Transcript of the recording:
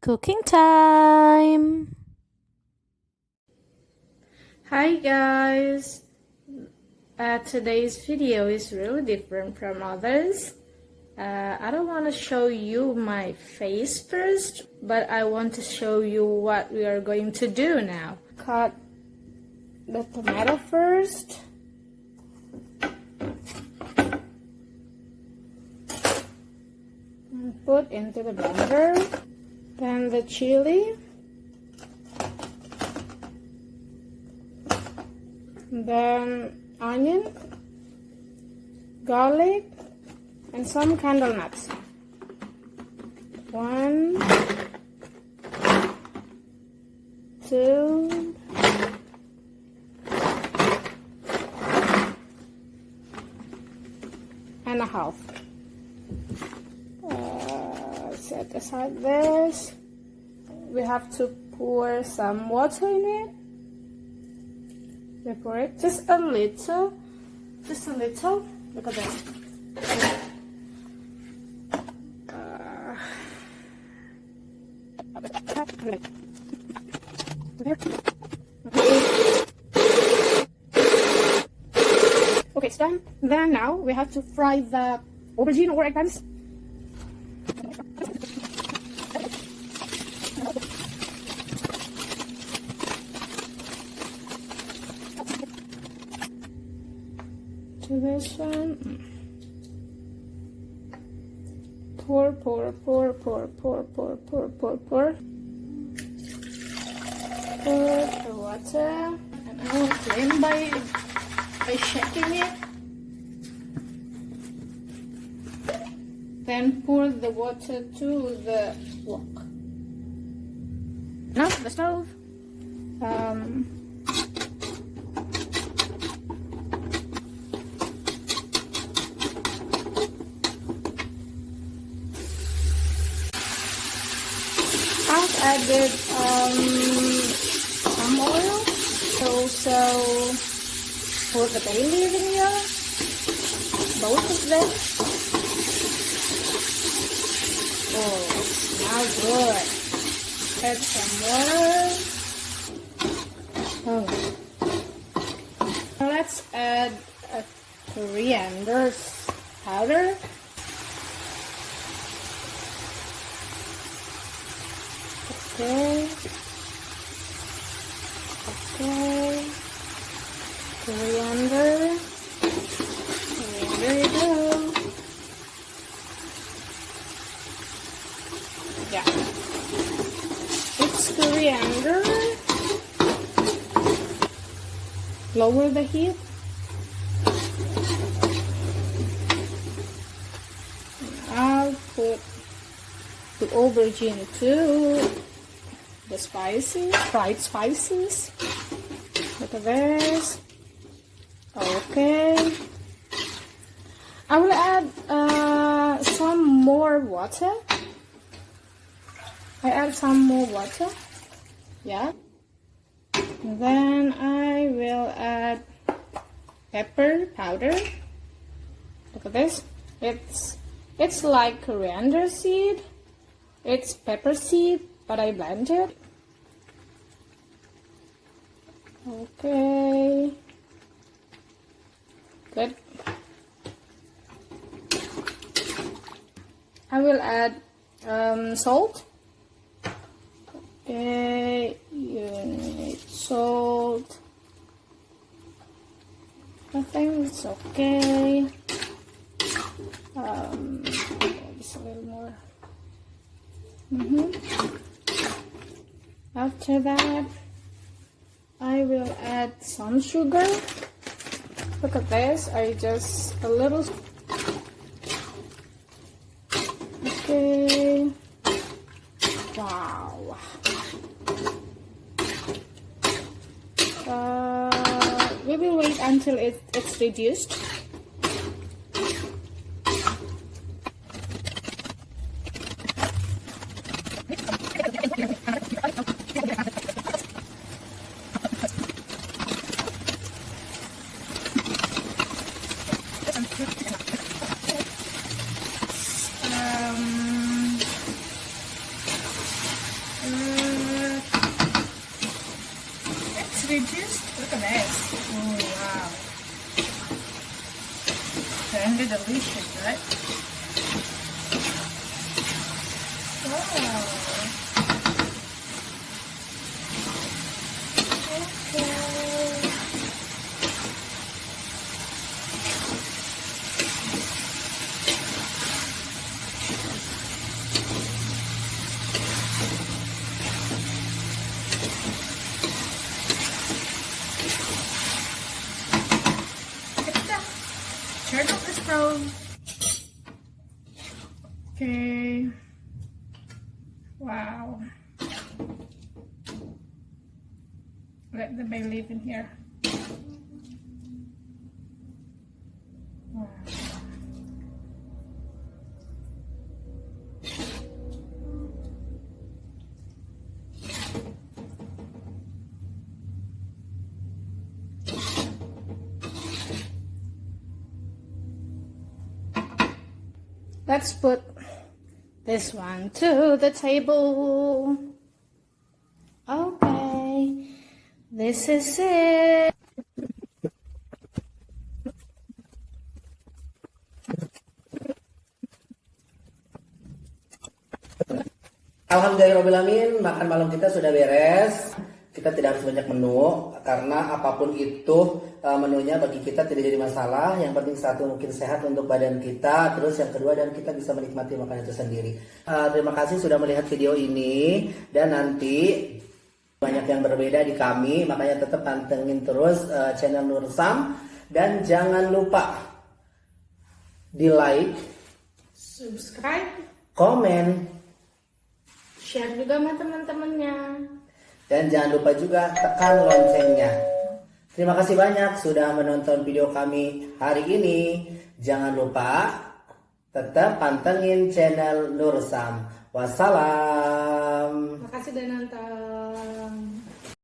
Cooking time! Hi guys! Today's video is really different from others. I don't want to show you my face first, but I want to show you what we are going to do now. Cut the tomato first. And put into the blender. Then the chili. Then onion, garlic, and some candle nuts. 1, 2, and a half. Set aside this. We have to pour some water in it. We pour it just a little. Look at that. Okay, it's done. Then now we have to fry the aubergine or eggplants. To this one. Pour. Pour the water, and I will clean by shaking it. Then pour the water to the wok. Now the stove. I've added some oil, also put the bay leaf in here, both of them. Oh, it smells good. Add some water. Oh. Now let's add a coriander powder. Okay. Coriander. There you go. Yeah. It's coriander. Lower the heat. I'll put the aubergine too. The spices, fried spices. Look at this. Okay. I will add some more water. I add some more water. Yeah. And then I will add pepper powder. Look at this. It's like coriander seed. It's pepper seed, but I blend it. Okay. Good. I will add salt. Okay, you need salt. I think it's okay. Just a little more. After that, I will add some sugar. Look at this, just a little. Okay. Wow. We will wait until it's reduced. gonna be delicious, right? Wow. Turn off the stove. Okay. Wow. Let the bay leaf in here. Wow. Let's put this one to the table. Okay, this is it. Alhamdulillahirobbilalamin, makan malam kita sudah beres. Kita tidak harus banyak menu karena apapun itu menunya bagi kita tidak jadi masalah. Yang penting satu, mungkin sehat untuk badan kita. Terus yang kedua, dan kita bisa menikmati makanan itu sendiri. Terima kasih sudah melihat video ini, dan nanti banyak yang berbeda di kami, makanya tetap pantengin terus channel Nursam, dan jangan lupa di like, Subscribe, komen, share juga sama teman-temannya. dan jangan lupa juga tekan loncengnya. Terima kasih banyak sudah menonton video kami hari ini. Jangan lupa tetap pantengin channel Nursam. Wassalam. Makasih udah nonton.